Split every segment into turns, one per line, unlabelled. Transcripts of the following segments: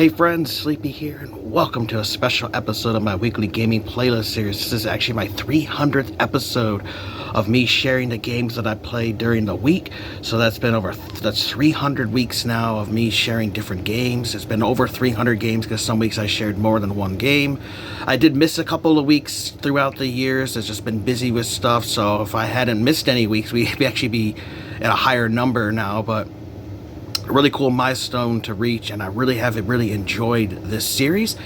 Hey friends, Sleepy here, and welcome to a special episode of my weekly gaming playlist series. This is actually my 300th episode of me sharing the games that I played during the week. So that's 300 weeks now of me sharing different games. It's been over 300 games because some weeks I shared more than one game. I did miss a couple of weeks throughout the years. It's just been busy with stuff, so if I hadn't missed any weeks, we'd actually be at a higher number now, but a really cool milestone to reach, and I really enjoyed this series,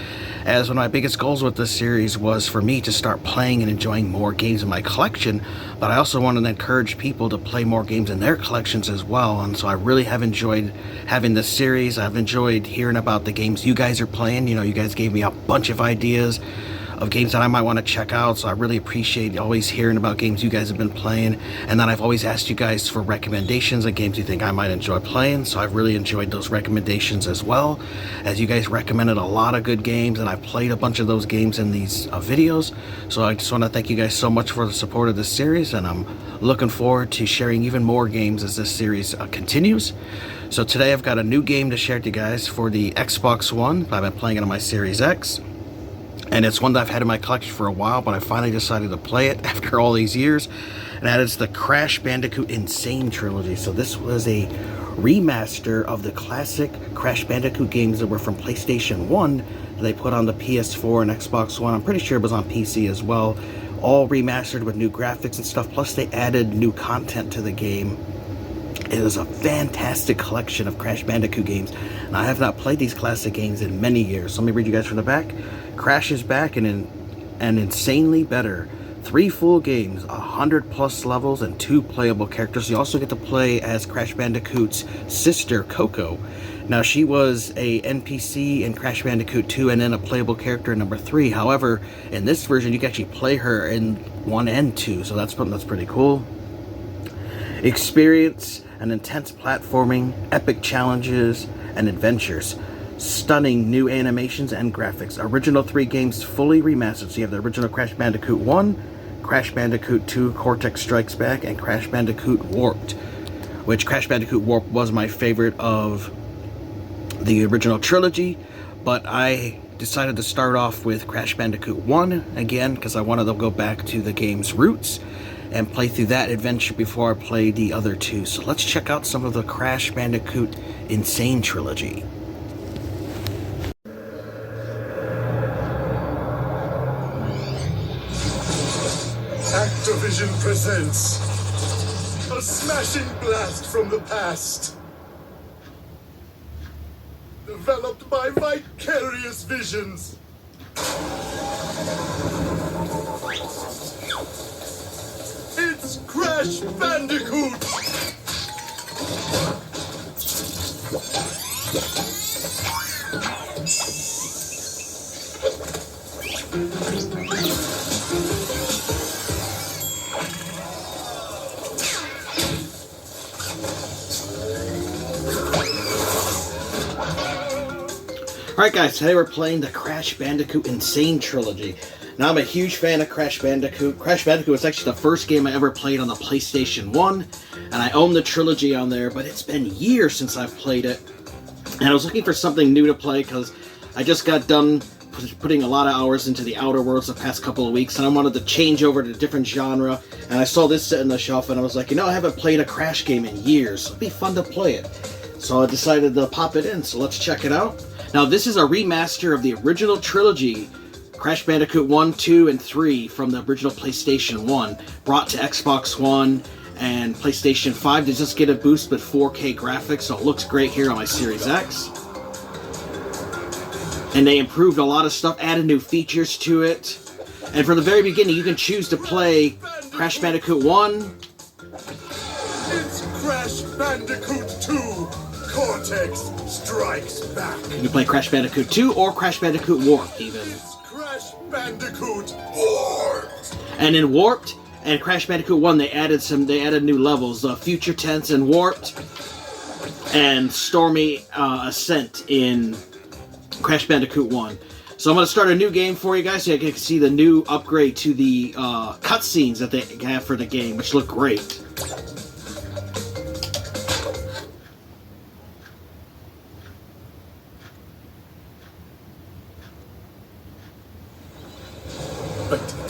as one of my biggest goals with this series was for me to start playing and enjoying more games in my collection, but I also wanted to encourage people to play more games in their collections as well. And so I really have enjoyed having this series. I've enjoyed hearing about the games you guys are playing. You guys gave me a bunch of ideas of games that I might want to check out, so I really appreciate always hearing about games you guys have been playing. And then I've always asked you guys for recommendations of games you think I might enjoy playing, so I've really enjoyed those recommendations as well, as you guys recommended a lot of good games, and I played a bunch of those games in these videos. So I just want to thank you guys so much for the support of this series, and I'm looking forward to sharing even more games as this series continues. So today I've got a new game to share with you guys for the Xbox One. I've been playing it on my Series X, and it's one that I've had in my collection for a while, but I finally decided to play it after all these years, and that is the Crash Bandicoot Insane Trilogy. So this was a remaster of the classic Crash Bandicoot games that were from PlayStation 1 that they put on the PS4 and Xbox One. I'm pretty sure it was on PC as well, all remastered with new graphics and stuff, plus they added new content to the game. It is a fantastic collection of Crash Bandicoot games, and I have not played these classic games in many years. So let me read you guys from the back. Crash is back and insanely better. 3 full games, 100 plus levels, and 2 playable characters. You also get to play as Crash Bandicoot's sister, Coco. Now, she was a NPC in Crash Bandicoot 2 and then a playable character in number 3. However, in this version, you can actually play her in 1 and 2, so that's pretty cool. Experience an intense platforming, epic challenges, and adventures. Stunning new animations and graphics. Original 3 games fully remastered. So you have the original Crash Bandicoot 1, Crash Bandicoot 2 Cortex Strikes Back, and Crash Bandicoot Warped, which Crash Bandicoot Warped was my favorite of the original trilogy, but I decided to start off with Crash Bandicoot 1 again because I wanted to go back to the game's roots and play through that adventure before I play the other 2. So let's check out some of the Crash Bandicoot Insane Trilogy.
Activision presents a smashing blast from the past, developed by vicarious visions. It's Crash Bandicoot!
Alright guys, today we're playing the Crash Bandicoot Insane Trilogy. Now, I'm a huge fan of Crash Bandicoot. Crash Bandicoot was actually the first game I ever played on the PlayStation 1, and I own the trilogy on there, but it's been years since I've played it. And I was looking for something new to play because I just got done putting a lot of hours into the Outer Worlds the past couple of weeks, and I wanted to change over to a different genre. And I saw this set in the shelf, and I was like, I haven't played a Crash game in years. It'd be fun to play it. So I decided to pop it in, so let's check it out. Now, this is a remaster of the original trilogy, Crash Bandicoot 1, 2, and 3 from the original PlayStation 1, brought to Xbox One and PlayStation 5 to just get a boost with 4K graphics, so it looks great here on my Series X. And they improved a lot of stuff, added new features to it. And from the very beginning, you can choose to play Crash Bandicoot 1.
It's Crash Bandicoot 2 Cortex Strikes Back.
You can play Crash Bandicoot 2 or Crash Bandicoot Warped, even.
It's Crash Bandicoot Warped.
And in Warped and Crash Bandicoot 1, they added new levels, Future Tense and Warped, and Stormy Ascent in Crash Bandicoot 1. So I'm going to start a new game for you guys so you can see the new upgrade to the cutscenes that they have for the game, which look great.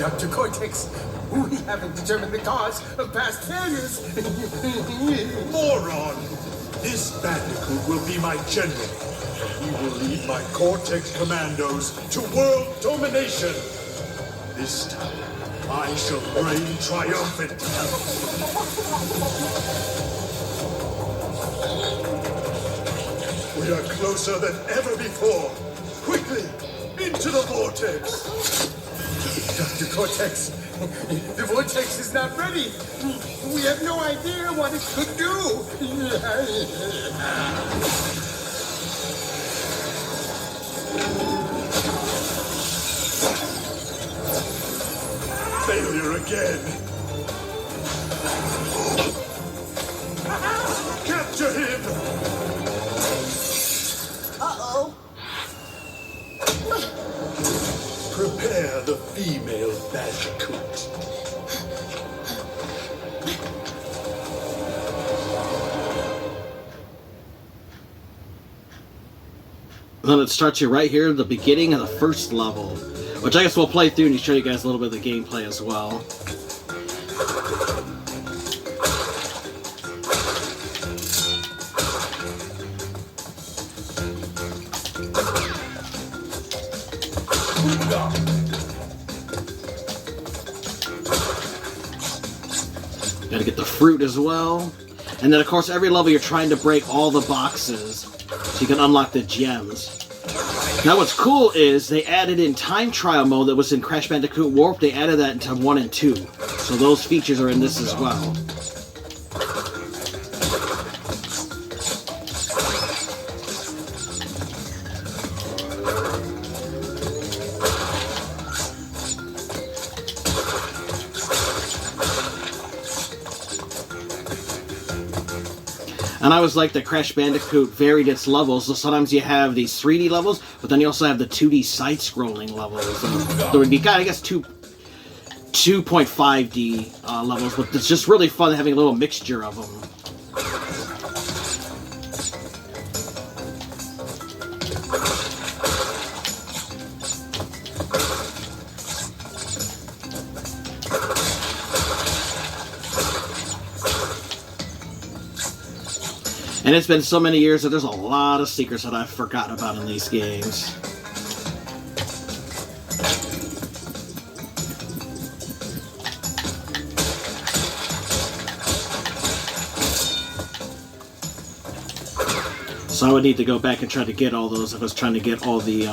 Dr. Cortex, we haven't determined the cause of past failures. Moron! This Bandicoot will be my general. He will lead my Cortex commandos to world domination. This time, I shall reign triumphant. We are closer than ever before. Quickly, into the vortex. Dr. Cortex, the vortex is not ready. We have no idea what it could do. Failure again. Capture him!
Uh-oh.
Prepare the female Bandicoot.
Then it starts you right here at the beginning of the first level, which I guess we'll play through and show you guys a little bit of the gameplay as well. Gotta get the fruit as well. And then of course every level you're trying to break all the boxes so you can unlock the gems. Now what's cool is they added in time trial mode that was in Crash Bandicoot Warp. They added that into 1 and 2. So those features are in this as well. And I always like that Crash Bandicoot varied its levels. So sometimes you have these 3D levels, but then you also have the 2D side-scrolling levels. There would be, I guess, 2.5D levels, but it's just really fun having a little mixture of them. And it's been so many years that there's a lot of secrets that I've forgotten about in these games. So I would need to go back and try to get all those if I was trying to get all the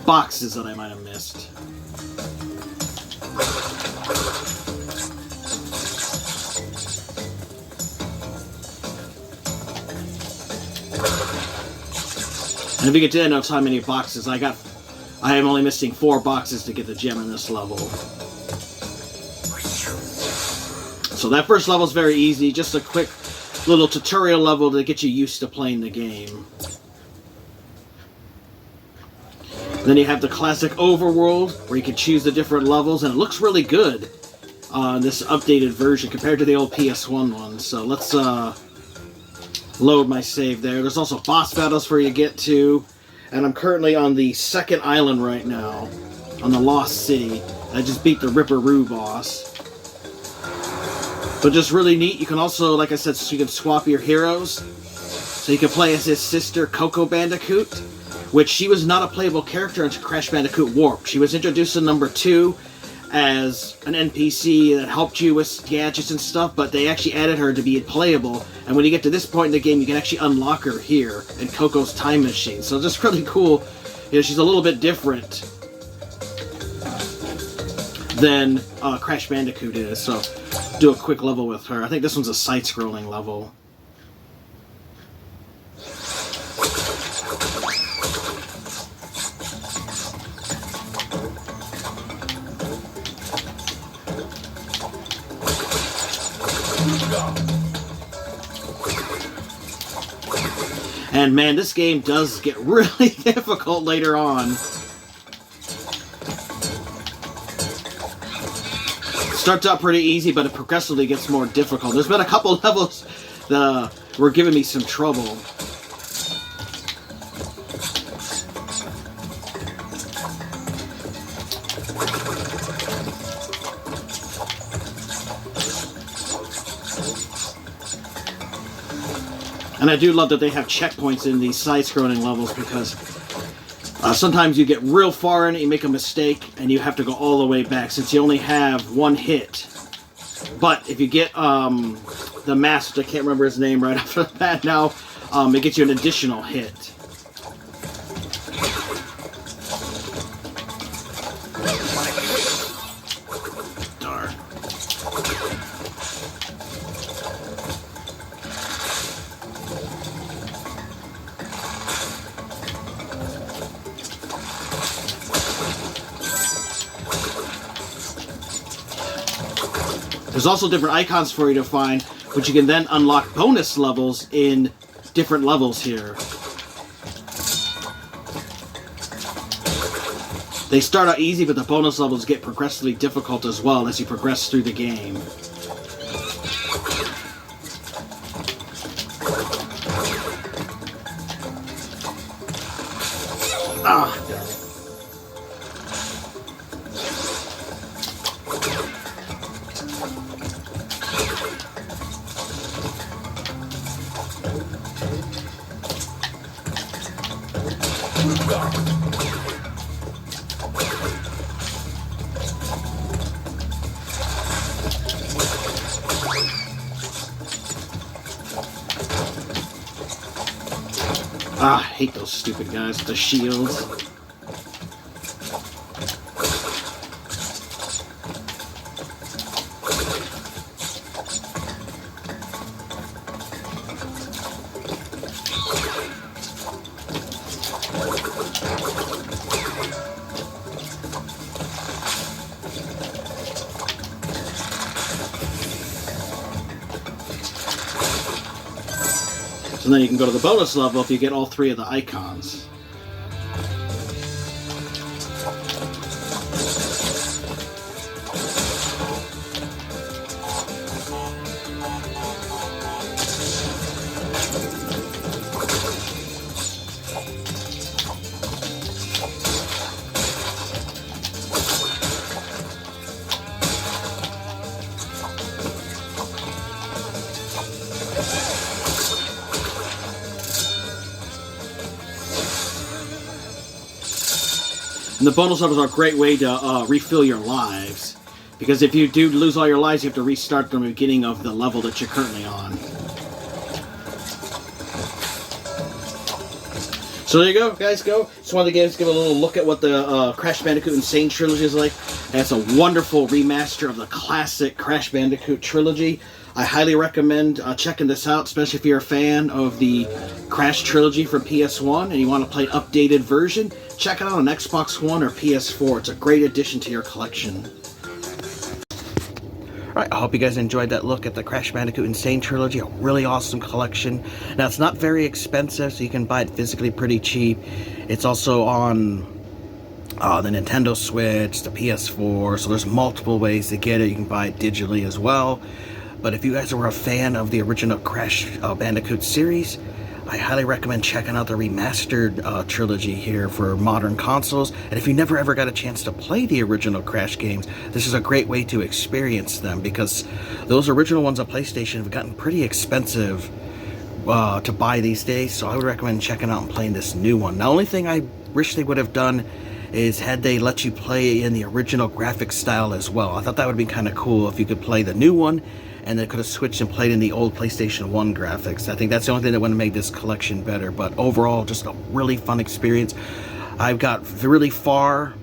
boxes that I might have missed. And if you get to end, notice how many boxes I got. I am only missing 4 boxes to get the gem in this level. So that first level is very easy, just a quick little tutorial level to get you used to playing the game. Then you have the classic overworld, where you can choose the different levels, and it looks really good on this updated version compared to the old PS1 one. So let's load my save there. There's also boss battles for you to get to, and I'm currently on the second island right now, on the Lost City. I just beat the Ripperoo boss. But just really neat. You can also, like I said, so you can swap your heroes. So you can play as his sister, Coco Bandicoot, which she was not a playable character in Crash Bandicoot Warp. She was introduced in number 2 as an NPC that helped you with gadgets and stuff, but they actually added her to be playable. And when you get to this point in the game, you can actually unlock her here in Coco's time machine. So just really cool. You know, she's a little bit different than Crash Bandicoot is. So do a quick level with her. I think this one's a side-scrolling level. And man, this game does get really difficult later on. Starts out pretty easy, but it progressively gets more difficult. There's been a couple levels that were giving me some trouble. And I do love that they have checkpoints in these side-scrolling levels, because sometimes you get real far in it, you make a mistake, and you have to go all the way back since you only have one hit. But if you get the master, I can't remember his name right off the bat now, it gets you an additional hit. Darn. There's also different icons for you to find, which you can then unlock bonus levels in different levels here. They start out easy, but the bonus levels get progressively difficult as well as you progress through the game. Ah, damn it. Ah, I hate those stupid guys with the shields. So then you can go to the bonus level if you get all three of the icons. And the bonus levels are a great way to refill your lives. Because if you do lose all your lives, you have to restart from the beginning of the level that you're currently on. So there you go, guys, go. Just wanted to give a little look at what the Crash Bandicoot and Sane Trilogy is like. And it's a wonderful remaster of the classic Crash Bandicoot Trilogy. I highly recommend checking this out, especially if you're a fan of the Crash Trilogy from PS1 and you want to play an updated version. Check it out on Xbox One or PS4. It's a great addition to your collection. Alright, I hope you guys enjoyed that look at the Crash Bandicoot and Sane Trilogy. A really awesome collection. Now, it's not very expensive, so you can buy it physically pretty cheap. It's also on the Nintendo Switch, the PS4, so there's multiple ways to get it. You can buy it digitally as well. But if you guys were a fan of the original Crash Bandicoot series, I highly recommend checking out the remastered trilogy here for modern consoles. And if you never ever got a chance to play the original Crash games, this is a great way to experience them, because those original ones on PlayStation have gotten pretty expensive to buy these days. So I would recommend checking out and playing this new one. The only thing I wish they would have done is had they let you play in the original graphic style as well. I thought that would be kind of cool if you could play the new one and they could have switched and played in the old PlayStation 1 graphics. I think that's the only thing that would have made this collection better. But overall, just a really fun experience. I've got really far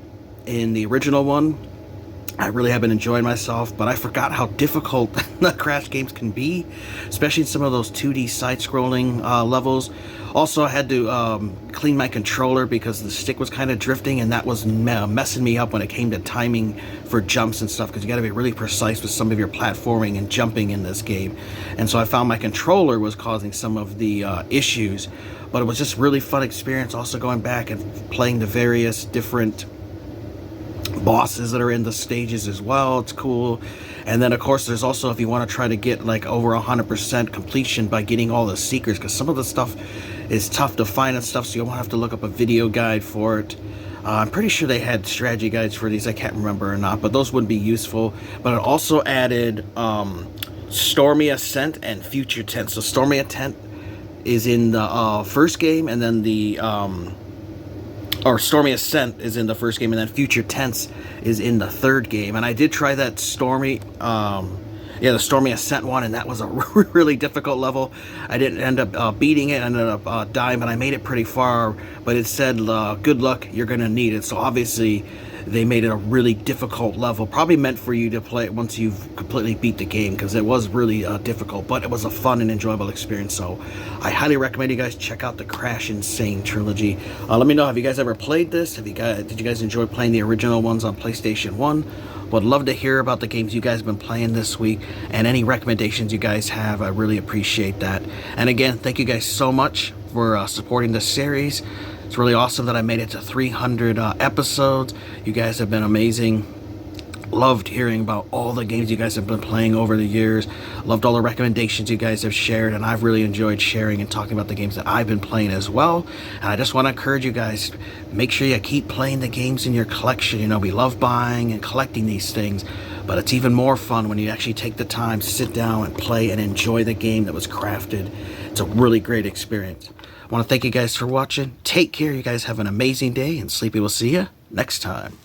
in the original one. I really have been enjoying myself, but I forgot how difficult the Crash games can be, especially in some of those 2D side-scrolling levels. Also, I had to clean my controller because the stick was kind of drifting, and that was messing me up when it came to timing for jumps and stuff, because you got to be really precise with some of your platforming and jumping in this game. And so I found my controller was causing some of the issues, but it was just really fun experience also going back and playing the various different bosses that are in the stages as well. It's cool. And then of course there's also, if you want to try to get like over 100% completion by getting all the secrets, because some of the stuff is tough to find and stuff, so you'll have to look up a video guide for it. I'm pretty sure they had strategy guides for these, I can't remember or not, but those would be useful. But it also added Stormy Ascent and Future Tense. So Stormy is in the first game, and then the or Stormy Ascent is in the first game, and then Future Tense is in the third game. And I did try that the Stormy Ascent one, and that was a really difficult level. I didn't end up beating it. I ended up dying, but I made it pretty far. But it said, good luck, you're going to need it. So obviously, they made it a really difficult level. Probably meant for you to play it once you've completely beat the game, because it was really difficult. But it was a fun and enjoyable experience. So I highly recommend you guys check out the Crash and Sane trilogy. Let me know, have you guys ever played this? Did you guys enjoy playing the original ones on PlayStation 1? Would love to hear about the games you guys have been playing this week, and any recommendations you guys have. I really appreciate that. And again, thank you guys so much for supporting this series. It's really awesome that I made it to 300 episodes. You guys have been amazing. Loved hearing about all the games you guys have been playing over the years. Loved all the recommendations you guys have shared, and I've really enjoyed sharing and talking about the games that I've been playing as well. And I just want to encourage you guys, make sure you keep playing the games in your collection. You know, we love buying and collecting these things, but it's even more fun when you actually take the time to sit down and play and enjoy the game that was crafted. It's a really great experience. I want to thank you guys for watching. Take care. You guys have an amazing day, and Sleepy will see you next time.